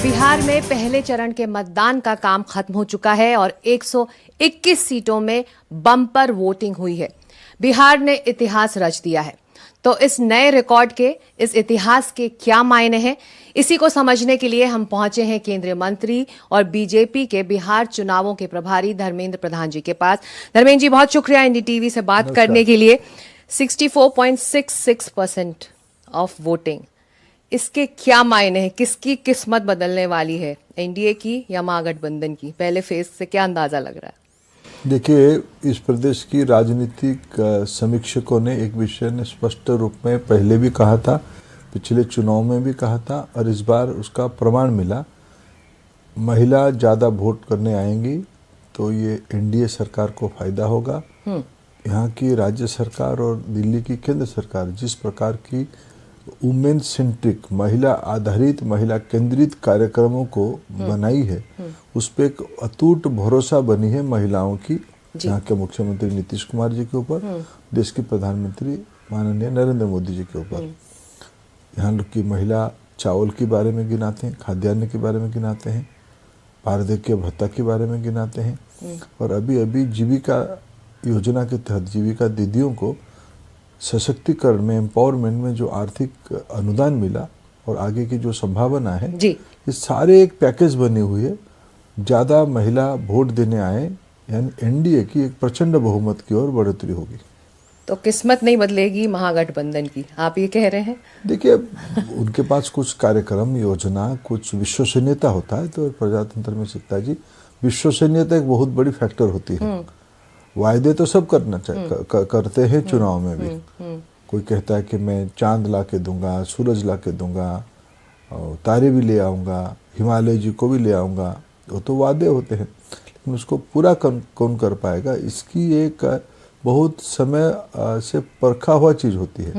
बिहार में पहले चरण के मतदान का काम खत्म हो चुका है और 121 सीटों में बम्पर वोटिंग हुई है। बिहार ने इतिहास रच दिया है। तो इस नए रिकॉर्ड के, इस इतिहास के क्या मायने हैं, इसी को समझने के लिए हम पहुंचे हैं केंद्रीय मंत्री और बीजेपी के बिहार चुनावों के प्रभारी धर्मेंद्र प्रधान जी के पास। धर्मेंद्र जी, बहुत शुक्रिया एनडीटीवी से बात करने के लिए। 64.66% ऑफ वोटिंग, इसके क्या मायने हैं? किसकी किस्मत बदलने वाली है, एनडीए की या महागठबंधन की? पहले फेज से क्या अंदाजा लग रहा है? देखिए, इस प्रदेश की राजनीतिक समीक्षकों ने एक विषय ने स्पष्ट रूप में पहले भी कहा था, पिछले चुनाव में भी कहा था और इस बार उसका प्रमाण मिला। महिला ज़्यादा वोट करने आएंगी तो ये एनडीए सरकार को फायदा होगा। यहाँ की राज्य सरकार और दिल्ली की केंद्र सरकार जिस प्रकार की वुमेन सेंट्रिक, महिला आधारित, महिला केंद्रित कार्यक्रमों को बनाई है, उस पर एक अटूट भरोसा बनी है महिलाओं की, यहाँ के मुख्यमंत्री नीतीश कुमार जी के ऊपर, देश के प्रधानमंत्री माननीय नरेंद्र मोदी जी के ऊपर। यहाँ की महिला चावल के बारे में गिनाते हैं, खाद्यान्न के बारे में गिनाते हैं, वार्धक्य भत्ता के बारे में गिनाते हैं और अभी अभी जीविका योजना के तहत जीविका दीदियों को सशक्तिकरण में, एम्पावरमेंट में जो आर्थिक अनुदान मिला और आगे की जो संभावना है, ये सारे एक पैकेज बने हुए है। ज़्यादा महिला वोट देने आए यानी एनडीए की एक प्रचंड बहुमत की ओर बढ़ोतरी होगी। तो किस्मत नहीं बदलेगी महागठबंधन की, आप ये कह रहे हैं? देखिए, उनके पास कुछ कार्यक्रम, योजना, कुछ विश्वसनीयता होता है। तो प्रजातंत्र में सीता जी, विश्वसनीयता एक बहुत बड़ी फैक्टर होती है। वायदे तो सब करना चाहिए, करते हैं चुनाव में भी। कोई कहता है कि मैं चांद ला के दूंगा, सूरज ला के दूंगा, और तारे भी ले आऊँगा, हिमालय जी को भी ले आऊँगा, वो तो वादे होते हैं, लेकिन उसको पूरा कौन कर पाएगा, इसकी एक बहुत समय से परखा हुआ चीज़ होती है।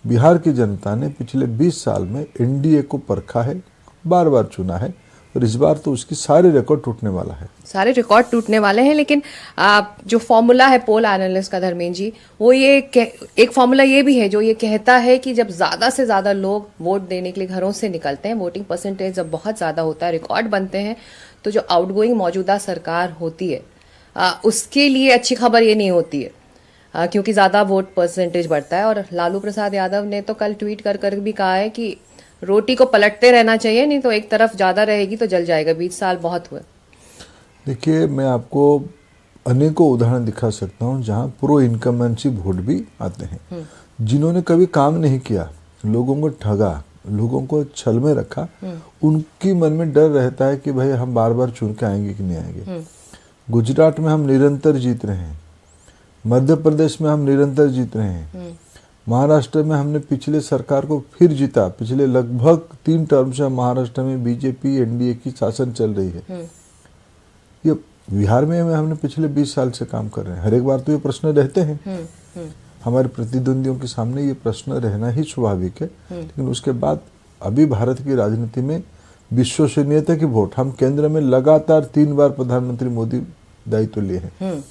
बिहार की जनता ने पिछले 20 साल में एनडीए को परखा है, बार बार चुना है और इस बार तो उसकी सारे रिकॉर्ड टूटने वाला है। सारे रिकॉर्ड टूटने वाले हैं, लेकिन जो फॉर्मूला है पोल एनालिस्ट का धर्मेंद्र जी, वो ये एक फॉर्मूला ये भी है जो ये कहता है कि जब ज़्यादा से ज़्यादा लोग वोट देने के लिए घरों से निकलते हैं, वोटिंग परसेंटेज जब बहुत ज़्यादा होता है, रिकॉर्ड बनते हैं, तो जो आउटगोइंग मौजूदा सरकार होती है उसके लिए अच्छी खबर ये नहीं होती है, क्योंकि ज़्यादा वोट परसेंटेज बढ़ता है। और लालू प्रसाद यादव ने तो कल ट्वीट कर भी कहा है कि रोटी को पलटते रहना चाहिए, नहीं तो एक तरफ ज़्यादा रहेगी तो जल जाएगा। 20 साल बहुत हुए। देखिए, मैं आपको अनेकों उदाहरण दिखा सकता हूँ जहाँ प्रो इनकमेंसी वोट भी आते हैं, जिन्होंने कभी काम नहीं किया, लोगों को ठगा, लोगों को छल में रखा, उनकी मन में डर रहता है कि भाई हम बार बार चुन के आएंगे कि नहीं आएंगे। गुजरात में हम निरंतर जीत रहे हैं, मध्य प्रदेश में हम निरंतर जीत रहे हैं, महाराष्ट्र में हमने पिछले सरकार को फिर जीता। पिछले लगभग 3 टर्म से महाराष्ट्र में बीजेपी एनडीए की शासन चल रही है। ये बिहार में हमने पिछले 20 साल से काम कर रहे हैं। हर एक बार तो ये प्रश्न रहते हैं, हमारे प्रतिद्वंदियों के सामने ये प्रश्न रहना ही स्वाभाविक है। लेकिन उसके बाद अभी भारत की राजनीति में विश्वसनीयता की वोट, हम केंद्र में लगातार 3 बार प्रधानमंत्री मोदी दायित्व लिए हैं।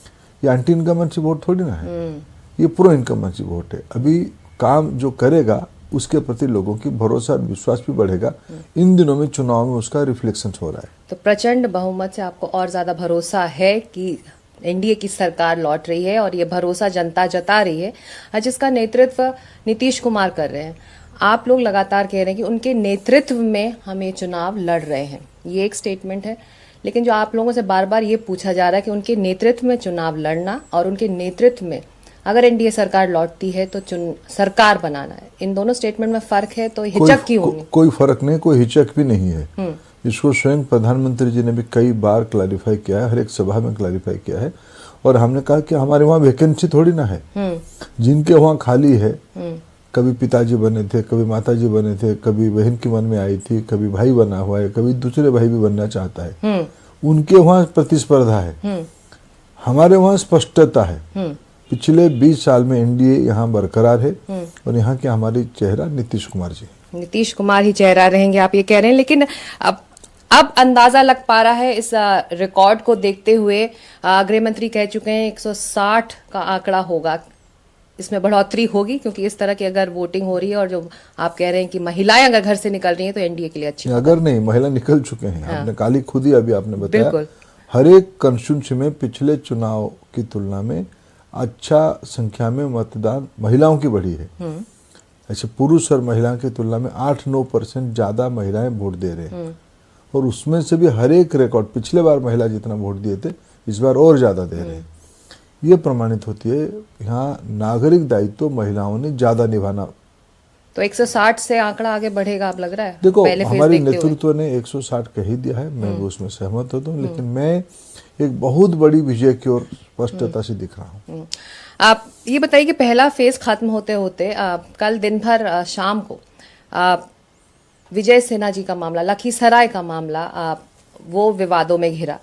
ये एंटी इनकम्बेंसी वोट थोड़ी ना है, ये प्रो इनकम्बेंसी वोट है। अभी काम जो करेगा उसके प्रति लोगों की भरोसा और विश्वास भी बढ़ेगा। इन दिनों में चुनाव में उसका रिफ्लेक्शन हो रहा है। तो प्रचंड बहुमत से आपको और ज्यादा भरोसा है कि एनडीए की सरकार लौट रही है, और ये भरोसा जनता जता रही है, जिसका नेतृत्व नीतीश कुमार कर रहे हैं। आप लोग लगातार कह रहे हैं कि उनके नेतृत्व में हम ये चुनाव लड़ रहे हैं, ये एक स्टेटमेंट है। लेकिन जो आप लोगों से बार बार ये पूछा जा रहा है कि उनके नेतृत्व में चुनाव लड़ना और उनके नेतृत्व में अगर एनडीए सरकार लौटती है तो सरकार बनाना है, इन दोनों स्टेटमेंट में फर्क है, तो हिचक क्यों होगी? कोई फर्क नहीं, कोई हिचक भी नहीं है। इसको स्वयं प्रधानमंत्री जी ने भी कई बार क्लैरिफाई किया है, हर एक सभा में क्लैरिफाई किया है। और हमने कहा कि हमारे वहाँ वैकेंसी थोड़ी ना है, जिनके वहाँ खाली है, कभी पिताजी बने थे, कभी माताजी बने थे, कभी बहन की मन में आई थी, कभी भाई बना हुआ है, कभी दूसरे भाई भी बनना चाहता है, उनके वहाँ प्रतिस्पर्धा है, हमारे वहाँ स्पष्टता है। पिछले 20 साल में एनडीए यहाँ बरकरार है और यहाँ के हमारी चेहरा नीतीश कुमार जी, नीतीश कुमार ही चेहरा रहेंगे, आप ये कह रहे हैं। लेकिन अब अंदाजा लग पा रहा है इस रिकॉर्ड को देखते हुए, गृह मंत्री कह चुके हैं 160 का आंकड़ा होगा। इसमें बढ़ोतरी होगी, क्योंकि इस तरह की अगर वोटिंग हो रही है और जो आप कह रहे हैं कि महिलाएं अगर घर से निकल रही हैं तो एनडीए के लिए अच्छी अगर नहीं, महिला निकल चुके हैं। आपने काली खुद ही अभी आपने बताया, बिल्कुल। हर एक कंस्टिट्यूंसी में पिछले चुनाव की तुलना में अच्छा संख्या में मतदान महिलाओं की बढ़ी है। ऐसे पुरुष और महिलाओं की तुलना में 8-9% ज्यादा महिलाएं वोट दे रहे हैं, और उसमें से भी हर एक रिकॉर्ड, पिछले बार महिला जितना वोट दिए थे इस बार और ज्यादा दे रहे हैं। ये प्रमाणित होती है यहाँ नागरिक दायित्व महिलाओं ने ज्यादा निभाना। तो 160 से आंकड़ा आगे बढ़ेगा आप लग रहा है? देखो, पहले फेज हमारे देखते हुए। नेतृत्व ने 160 कह ही दिया है, मैं भी उसमें सहमत होता हूँ, लेकिन मैं एक बहुत बड़ी विजय की ओर स्पष्टता से दिख रहा हूँ। आप ये बताइए कि पहला फेज खत्म होते होते कल दिन भर शाम को विजय सिन्हा जी का मामला, लखीसराय का मामला वो विवादों में घिरा।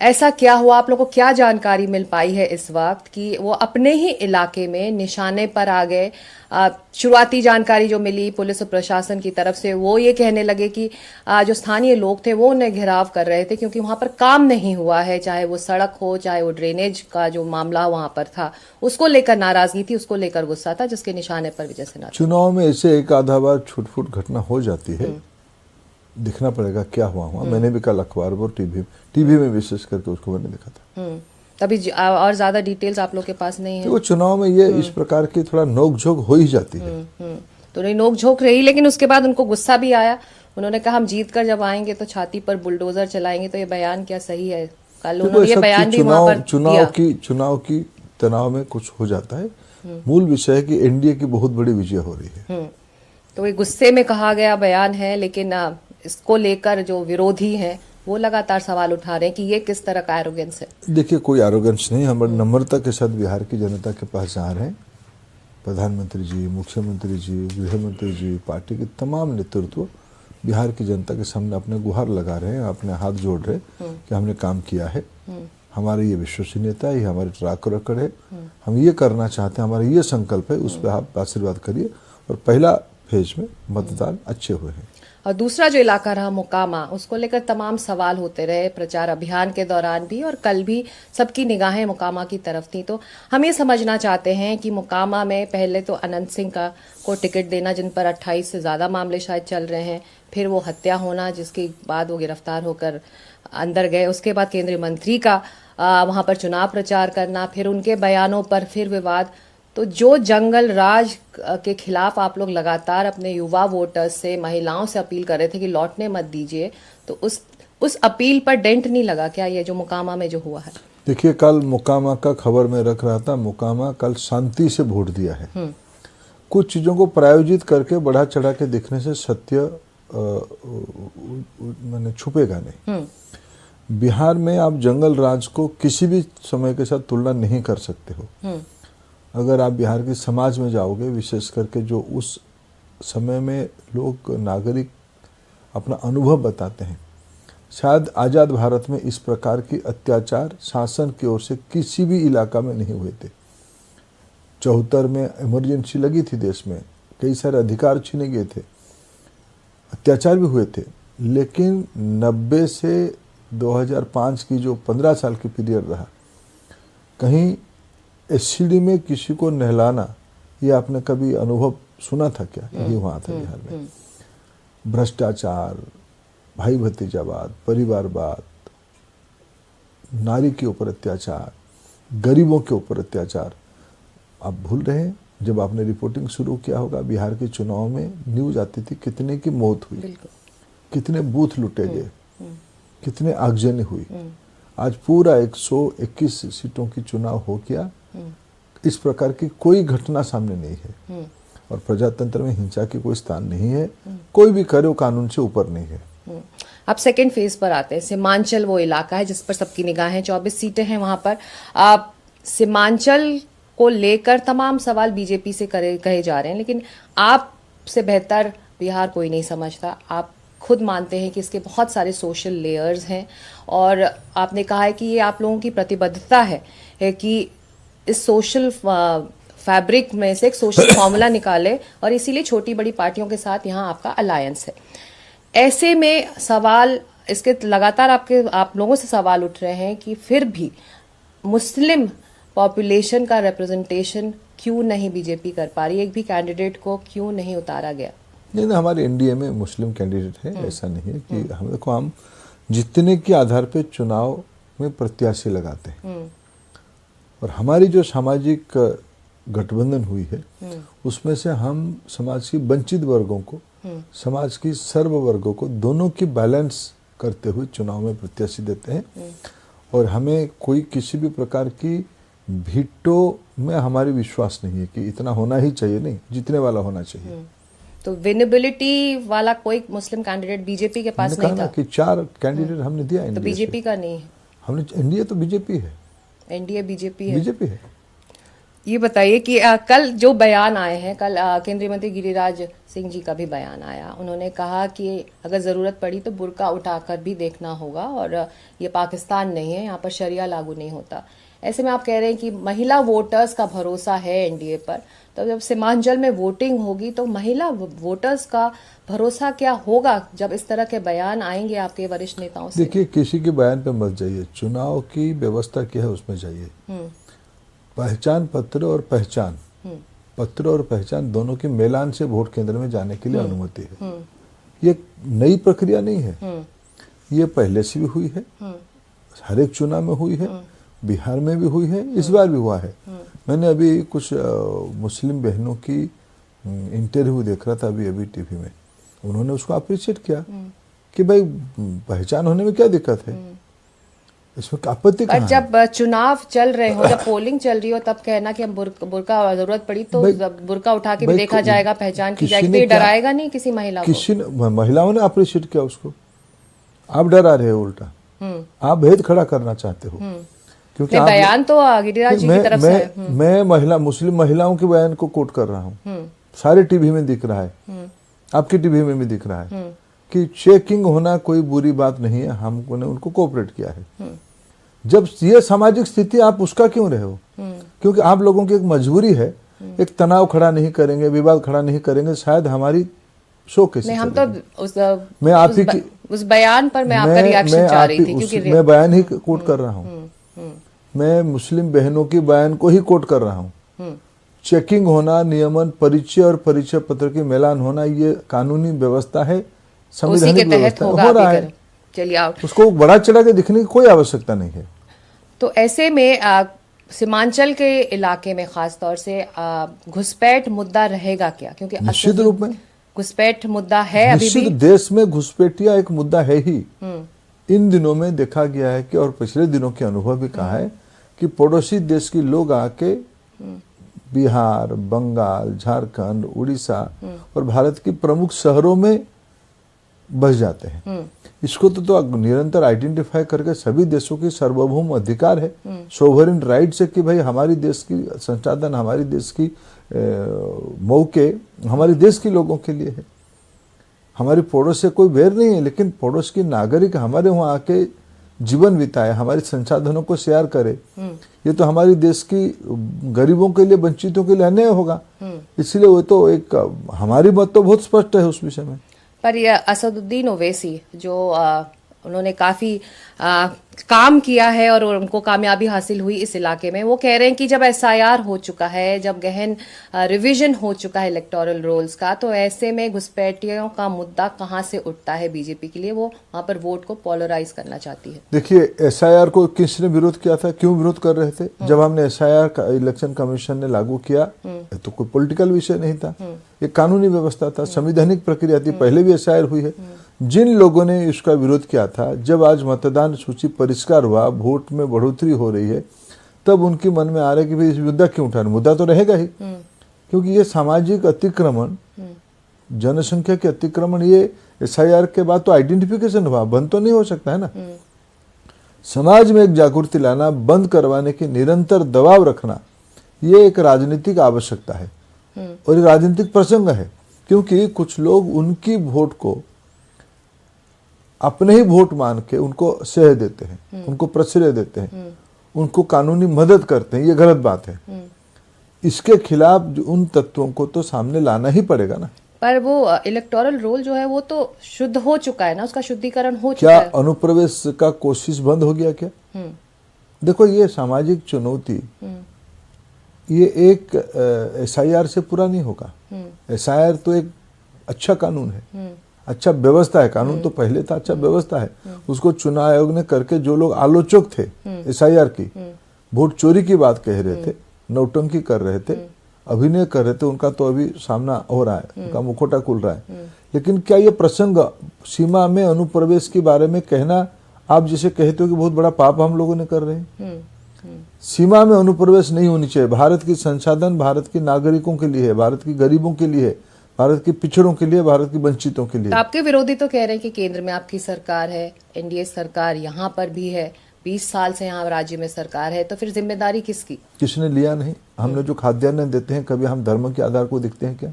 ऐसा क्या हुआ, आप लोगों को क्या जानकारी मिल पाई है इस वक्त कि वो अपने ही इलाके में निशाने पर आ गए? शुरुआती जानकारी जो मिली पुलिस और प्रशासन की तरफ से, वो ये कहने लगे कि जो स्थानीय लोग थे वो उन्हें घेराव कर रहे थे क्योंकि वहां पर काम नहीं हुआ है, चाहे वो सड़क हो, चाहे वो ड्रेनेज का जो मामला वहां पर था, उसको लेकर नाराजगी थी, उसको लेकर गुस्सा था, जिसके निशाने पर विजय सिन्हा। चुनाव में ऐसे एक आधा बार छूट-फूट घटना हो जाती है, दिखना पड़ेगा क्या हुआ। मैंने भी कल अखबार पर टीवी में विशेष करके उसको मैंने देखा था। तभी और ज्यादा डिटेल्स आप लोग के पास नहीं है? तो वो चुनाव में ये इस प्रकार की थोड़ा नोक-झोंक हो ही जाती है। तो नहीं नोक-झोंक रही, लेकिन उसके बाद उनको गुस्सा भी आया। उन्होंने कहा हम जीत कर जब आएंगे तो छाती पर बुलडोजर चलाएंगे। तो ये बयान क्या सही है? कल उन्होंने ये बयान भी वहां पर चुनाव की तनाव में कुछ हो जाता है। मूल विषय है कि एनडीए की बहुत बड़ी विजय हो रही है। तो ये गुस्से में कहा गया बयान है, लेकिन इसको लेकर जो विरोधी हैं वो लगातार सवाल उठा रहे हैं कि ये किस तरह का एरोगेंस है। देखिए, कोई एरोगेंस नहीं, हम नम्रता के साथ बिहार की जनता के पास जा रहे हैं। प्रधानमंत्री जी, मुख्यमंत्री जी, गृह मंत्री जी, पार्टी के तमाम नेतृत्व बिहार की जनता के सामने अपने गुहार लगा रहे हैं, अपने हाथ जोड़ रहे हैं कि हमने काम किया है, हमारी ये विश्वसनीयता है, ये हमारी ट्रैक रिकॉर्ड है, हम ये करना चाहते हैं, हमारा ये संकल्प है, उस पर आप आशीर्वाद करिए। और पहला फेज में मतदान अच्छे हुए हैं। और दूसरा जो इलाका रहा मोकामा, उसको लेकर तमाम सवाल होते रहे प्रचार अभियान के दौरान भी, और कल भी सबकी निगाहें मोकामा की तरफ थी। तो हम ये समझना चाहते हैं कि मोकामा में पहले तो अनंत सिंह को टिकट देना, जिन पर 28 से ज्यादा मामले शायद चल रहे हैं, फिर वो हत्या होना जिसके बाद वो गिरफ्तार होकर अंदर गए, उसके बाद केंद्रीय मंत्री का वहां पर चुनाव प्रचार करना, फिर उनके बयानों पर फिर विवाद। तो जो जंगल राज के खिलाफ आप लोग लगातार अपने युवा वोटर्स से, महिलाओं से अपील कर रहे थे कि लौटने मत दीजिए, तो उस अपील पर डेंट नहीं लगा क्या ये जो मोकामा में जो हुआ है? देखिए, कल मोकामा का खबर में रख रहा था, मोकामा कल शांति से वोट दिया है। कुछ चीजों को प्रायोजित करके बढ़ा चढ़ा के दिखने से सत्य मैंने छुपेगा नहीं। बिहार में आप जंगल राज को किसी भी समय के साथ तुलना नहीं कर सकते हो। अगर आप बिहार के समाज में जाओगे, विशेष करके जो उस समय में लोग नागरिक अपना अनुभव बताते हैं, शायद आज़ाद भारत में इस प्रकार की अत्याचार शासन की ओर से किसी भी इलाका में नहीं हुए थे। 74 में इमरजेंसी लगी थी देश में, कई सारे अधिकार छीने गए थे, अत्याचार भी हुए थे, लेकिन 90 से 2005 की जो 15 साल की पीरियड रहा, कहीं एससीडी में किसी को नहलाना, ये आपने कभी अनुभव सुना था क्या? ये हुआ था बिहार में। भ्रष्टाचार, भाई भतीजावाद, परिवारवाद, नारी के ऊपर अत्याचार, गरीबों के ऊपर अत्याचार। आप भूल रहे हैं, जब आपने रिपोर्टिंग शुरू किया होगा, बिहार के चुनाव में न्यूज आती थी कितने की मौत हुई, कितने बूथ लुटे गए, कितने आगजनी हुई। आज पूरा 121 सीटों की चुनाव हो गया, इस प्रकार की कोई घटना सामने नहीं है, और प्रजातंत्र में हिंसा की कोई स्थान नहीं है, कोई भी करे वो कानून से ऊपर नहीं है। अब सेकेंड फेज पर आते हैं। सीमांचल वो इलाका है जिस पर सबकी निगाहें, 24 सीटें हैं वहां पर। सीमांचल को लेकर तमाम सवाल बीजेपी से कहे जा रहे हैं, लेकिन आपसे बेहतर बिहार कोई नहीं समझता। आप खुद मानते हैं कि इसके बहुत सारे सोशल लेयर्स हैं, और आपने कहा है कि ये आप लोगों की प्रतिबद्धता है कि इस सोशल फैब्रिक में से एक सोशल फॉर्मूला निकाले, और इसीलिए छोटी बड़ी पार्टियों के साथ यहाँ आपका अलायंस है। ऐसे में सवाल इसके लगातार आप लोगों से सवाल उठ रहे हैं कि फिर भी मुस्लिम पॉपुलेशन का रिप्रेजेंटेशन क्यों नहीं बीजेपी कर पा रही, एक भी कैंडिडेट को क्यों नहीं उतारा गया? नहीं, हमारे एनडीए में मुस्लिम कैंडिडेट है, ऐसा नहीं है कि हम जितने के आधार पे चुनाव में प्रत्याशी लगाते हैं, और हमारी जो सामाजिक गठबंधन हुई है उसमें से हम समाज की वंचित वर्गों को, समाज की सर्व वर्गों को, दोनों की बैलेंस करते हुए चुनाव में प्रत्याशी देते हैं। और हमें कोई किसी भी प्रकार की भीटो में हमारी विश्वास नहीं है कि इतना होना ही चाहिए, नहीं, जीतने वाला होना चाहिए। तो विनेबिलिटी वाला कोई मुस्लिम कैंडिडेट बीजेपी के पास नहीं था कि 4 कैंडिडेट हमने दिया, तो बीजेपी का नहीं है? हमने एनडीए तो बीजेपी है, एनडीए बीजेपी है, बीजेपी है। ये बताइए कि कल जो बयान आए हैं, कल केंद्रीय मंत्री गिरिराज सिंह जी का भी बयान आया। उन्होंने कहा कि अगर ज़रूरत पड़ी तो बुर्का उठाकर भी देखना होगा, और ये पाकिस्तान नहीं है, यहाँ पर शरिया लागू नहीं होता। ऐसे में आप कह रहे हैं कि महिला वोटर्स का भरोसा है एनडीए पर, तो जब सीमांचल में वोटिंग होगी तो महिला वोटर्स का भरोसा क्या होगा जब इस तरह के बयान आएंगे आपके वरिष्ठ नेताओं से? देखिए, किसी के बयान पे मत जाइए, चुनाव की व्यवस्था क्या है उसमें जाइए। पहचान पत्र और पहचान पत्र और पहचान दोनों के मेलान से वोट केंद्र में जाने के लिए अनुमति है। ये नई प्रक्रिया नहीं है, ये पहले से भी हुई है, हर एक चुनाव में हुई है, बिहार में भी हुई है, इस बार भी हुआ है। मैंने अभी कुछ मुस्लिम बहनों की इंटरव्यू देख रहा था अभी टीवी में, उन्होंने उसको अप्रिशिएट किया कि भाई पहचान होने में क्या दिक्कत है, इसमें आपत्ति कहाँ है? जब चुनाव चल रहे हो, जब पोलिंग चल रही हो, तब कहना कि हम बुर्का जरूरत पड़ी तो बुर्का उठा के भी देखा जाएगा, पहचान की जाएगी, तो ये डराएगा नहीं किसी महिला को? किसी महिलाओं ने अप्रिशिएट किया उसको। आप डरा रहे हो, उल्टा आप भेद खड़ा करना चाहते हो, क्योंकि बयान तो गिरिराज जी की तरफ से है। मैं मुस्लिम महिलाओं के बयान को कोट कर रहा हूँ, सारे टीवी में दिख रहा है, आपकी टीवी में भी दिख रहा है कि चेकिंग होना कोई बुरी बात नहीं है, हमने उनको कोऑपरेट किया है। जब ये सामाजिक स्थिति, आप उसका क्यों रहे हो? क्योंकि आप लोगों की एक मजबूरी है, एक तनाव खड़ा नहीं करेंगे, विवाद खड़ा नहीं करेंगे, शायद हमारी शो कैसे हम तो मैं आप ही की उस बयान पर मैं आपका रिएक्शन चाह रही थी, क्योंकि मैं बयान ही कोट कर रहा हूँ, मैं मुस्लिम बहनों की बयान को ही कोट कर रहा हूँ। चेकिंग होना, नियमन, परिचय और परिचय पत्र की मिलान होना, ये कानूनी व्यवस्था है, संवैधानिक व्यवस्था हो रहा है। चलिए, उसको बड़ा चढ़ा के दिखने की कोई आवश्यकता नहीं है। तो ऐसे में सीमांचल के इलाके में खास तौर से घुसपैठ मुद्दा रहेगा क्या? क्योंकि निश्चित रूप में घुसपैठ मुद्दा है, अभी भी देश में घुसपैठिया एक मुद्दा है ही। इन दिनों में देखा गया है कि, और पिछले दिनों के अनुभव भी कहा है कि पड़ोसी देश के लोग आके बिहार, बंगाल, झारखंड, उड़ीसा और भारत के प्रमुख शहरों में बस जाते हैं। इसको तो निरंतर आइडेंटिफाई करके सभी देशों की सार्वभौम अधिकार है, सोवरेन राइट्स है कि भाई हमारी देश की संसाधन, हमारी देश की मौके हमारे देश के लोगों के लिए है। हमारी पड़ोस से कोई बैर नहीं है, लेकिन पड़ोस की नागरिक हमारे वहाँ आके जीवन बिताए, हमारे संसाधनों को शेयर करे, ये तो हमारी देश की गरीबों के लिए, वंचितों के लिए अन्याय होगा। इसलिए वो तो एक हमारी मत तो बहुत स्पष्ट है उस विषय में। पर ये असदुद्दीन ओवैसी जो उन्होंने काफी काम किया है और उनको कामयाबी हासिल हुई इस इलाके में, वो कह रहे हैं कि जब एसआईआर हो चुका है, जब गहन रिवीजन हो चुका है इलेक्टोरल रोल्स का, तो ऐसे में घुसपैठियों का मुद्दा कहां से उठता है बीजेपी के लिए? वो वहां पर वोट को पोलराइज करना चाहती है। देखिए, एसआईआर को किसने विरोध किया था, क्यों विरोध कर रहे थे? जब हमने एसआईआर इलेक्शन कमीशन ने लागू किया तो कोई पॉलिटिकल विषय नहीं था, एक कानूनी व्यवस्था था, संवैधानिक प्रक्रिया थी, पहले भी एसआईआर हुई है। जिन लोगों ने इसका विरोध किया था, जब आज मतदान सूची परिष्कार हुआ, वोट में बढ़ोतरी हो रही है, तब उनके मन में आ रहा है कि भाई इस मुद्दा क्यों उठाना? मुद्दा तो रहेगा ही, क्योंकि ये सामाजिक अतिक्रमण, जनसंख्या के अतिक्रमण, ये एसआईआर के बाद तो आइडेंटिफिकेशन हुआ, बंद तो नहीं हो सकता है ना। समाज में एक जागृति लाना, बंद करवाने की निरंतर दबाव रखना, ये एक राजनीतिक आवश्यकता है और एक राजनीतिक प्रसंग है, क्योंकि कुछ लोग उनकी वोट को अपने ही वोट मान के उनको सह देते हैं, उनको प्रश्रय देते हैं, उनको कानूनी मदद करते हैं। ये गलत बात है। इसके खिलाफ उन तत्वों को तो सामने लाना ही पड़ेगा ना। पर वो इलेक्टोरल रोल जो है वो तो शुद्ध हो चुका है ना, उसका शुद्धिकरण हो चुका है। क्या अनुप्रवेश का कोशिश बंद हो गया क्या? देखो, ये सामाजिक चुनौती ये एक SIR से पूरा नहीं होगा। SIR तो एक अच्छा कानून है, अच्छा व्यवस्था है। कानून तो पहले था, अच्छा व्यवस्था है। उसको चुनाव आयोग ने करके जो लोग आलोचक थे SIR की, वोट चोरी की बात कह रहे थे, नौटंकी कर रहे थे, अभिनय कर रहे थे, उनका तो अभी सामना हो रहा है, उनका मुखौटा खुल रहा है। लेकिन क्या ये प्रसंग सीमा में अनुप्रवेश के बारे में कहना, आप जिसे कहते हो कि बहुत बड़ा पाप हम लोगों ने कर रहे हैं? सीमा में अनुप्रवेश नहीं होनी चाहिए। भारत की संसाधन भारत के नागरिकों के लिए है, भारत की गरीबों के लिए है, भारत के पिछड़ों के लिए, भारत की वंचितों के लिए। तो आपके विरोधी तो कह रहे हैं कि केंद्र में आपकी सरकार है, NDA सरकार यहाँ पर भी है, 20 साल से यहाँ राज्य में सरकार है, तो फिर जिम्मेदारी किसकी? किसने लिया नहीं? हमने जो खाद्यान्न देते हैं, कभी हम धर्म के आधार को देखते हैं क्या?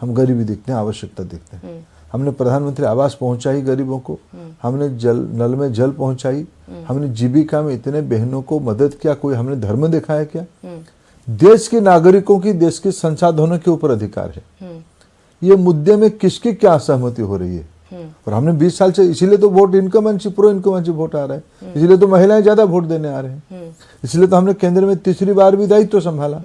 हम गरीबी देखते हैं, आवश्यकता देखते हैं। हमने प्रधानमंत्री आवास पहुंचाई गरीबों को, हमने नल में जल पहुंचाई, हमने जीविका में इतने बहनों को मदद किया, कोई हमने धर्म देखा है क्या? देश के नागरिकों की, देश के संसाधनों के ऊपर अधिकार है। ये मुद्दे में किसकी क्या असहमति हो रही है? और हमने 20 साल से, इसीलिए तो vote incumbency, pro incumbency vote आ रहा है, इसीलिए तो महिलाएं ज्यादा वोट देने आ रहे हैं, इसलिए तो हमने केंद्र में तीसरी बार भी दायित्व संभाला।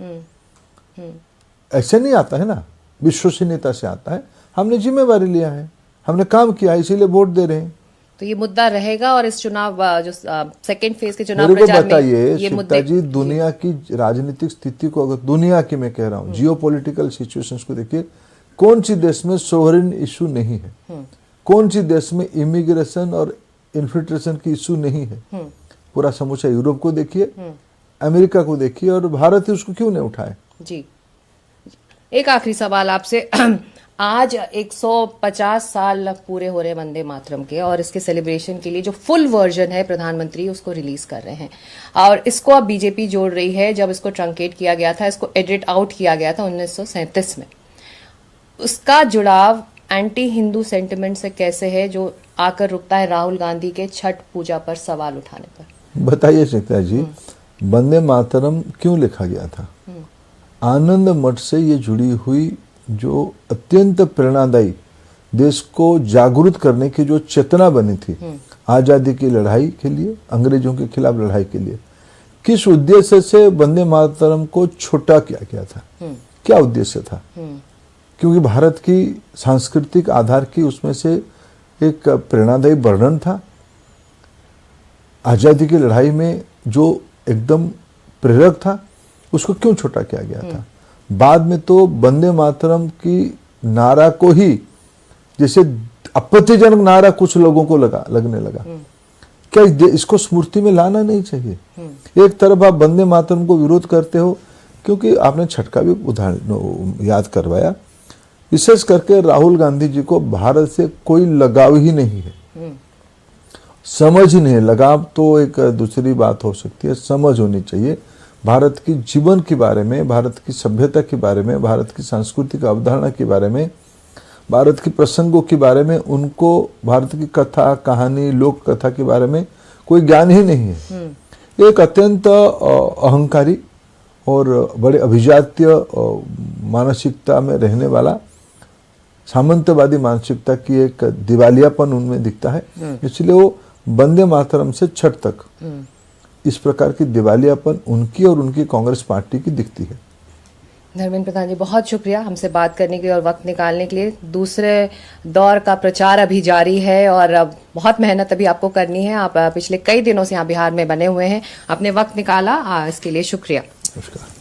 ऐसे नहीं आता है ना, विश्वसनीयता से आता है। हमने जिम्मेवारी लिया है, हमने काम किया, इसीलिए वोट दे रहे हैं। तो ये मुद्दा रहेगा और इस चुनाव जो सेकेंड फेज के चुनाव मेरे को प्रचार में बताइए ये सीता जी, दुनिया की राजनीतिक स्थिति को, अगर दुनिया की मैं कह रहा हूँ, जियोपॉलिटिकल सिचुएशंस को देखिए, कौन सी देश में सोवरेन इशू नहीं है? कौन सी देश में इमिग्रेशन और इन्फिल्ट्रेशन की इशू नहीं है? पूरा समूचा यूरोप को देखिए, अमेरिका को देखिए, और भारत ही उसको क्यों नहीं उठाए? जी, एक आखिरी सवाल आपसे। आज 150 साल पूरे हो रहे वंदे मातरम के, और इसके सेलिब्रेशन के लिए जो फुल वर्जन है प्रधानमंत्री उसको रिलीज कर रहे हैं, और इसको अब बीजेपी जोड़ रही है। जब इसको ट्रंकेट किया गया था, इसको एडिट आउट किया गया था 1937 में, उसका जुड़ाव एंटी हिंदू सेंटिमेंट से कैसे है, जो आकर रुकता है राहुल गांधी के छठ पूजा पर सवाल उठाने पर? बताइए सीता जी, वंदे मातरम क्यों लिखा गया था? आनंद मठ से ये जुड़ी हुई जो अत्यंत प्रेरणादायी, देश को जागरूक करने की जो चेतना बनी थी आजादी की लड़ाई के लिए, अंग्रेजों के खिलाफ लड़ाई के लिए, किस उद्देश्य से वंदे मातरम को छोटा किया गया था? क्या उद्देश्य था? क्योंकि भारत की सांस्कृतिक आधार की उसमें से एक प्रेरणादायी वर्णन था। आजादी की लड़ाई में जो एकदम प्रेरक था, उसको क्यों छोटा किया गया था? बाद में तो वंदे मातरम की नारा को ही, जैसे आपत्तिजनक नारा कुछ लोगों को लगने लगा। क्या इसको स्मृति में लाना नहीं चाहिए? एक तरफ आप वंदे मातरम को विरोध करते हो, क्योंकि आपने छठ का भी उदाहरण याद करवाया, विशेष करके राहुल गांधी जी को भारत से कोई लगाव ही नहीं है, समझ ही नहीं है। लगाव तो एक दूसरी बात हो सकती है, समझ होनी चाहिए भारत की जीवन के बारे में, भारत की सभ्यता के बारे में, भारत की सांस्कृतिक अवधारणा के बारे में, भारत के प्रसंगों के बारे में। उनको भारत की कथा, कहानी, लोक कथा के बारे में कोई ज्ञान ही नहीं है। एक अत्यंत अहंकारी और बड़े अभिजात्य मानसिकता में रहने वाला, सामंतवादी मानसिकता की एक दिवालियापन उनमें दिखता है। इसलिए वो वंदे मातरम से छठ तक इस प्रकार की दिवालियापन उनकी और उनकी कांग्रेस पार्टी की दिखती है। धर्मेंद्र प्रधान जी, बहुत शुक्रिया हमसे बात करने के लिए और वक्त निकालने के लिए। दूसरे दौर का प्रचार अभी जारी है और बहुत मेहनत अभी आपको करनी है। आप पिछले कई दिनों से यहाँ बिहार में बने हुए हैं, अपने वक्त निकाला, इसके लिए शुक्रिया। नमस्कार।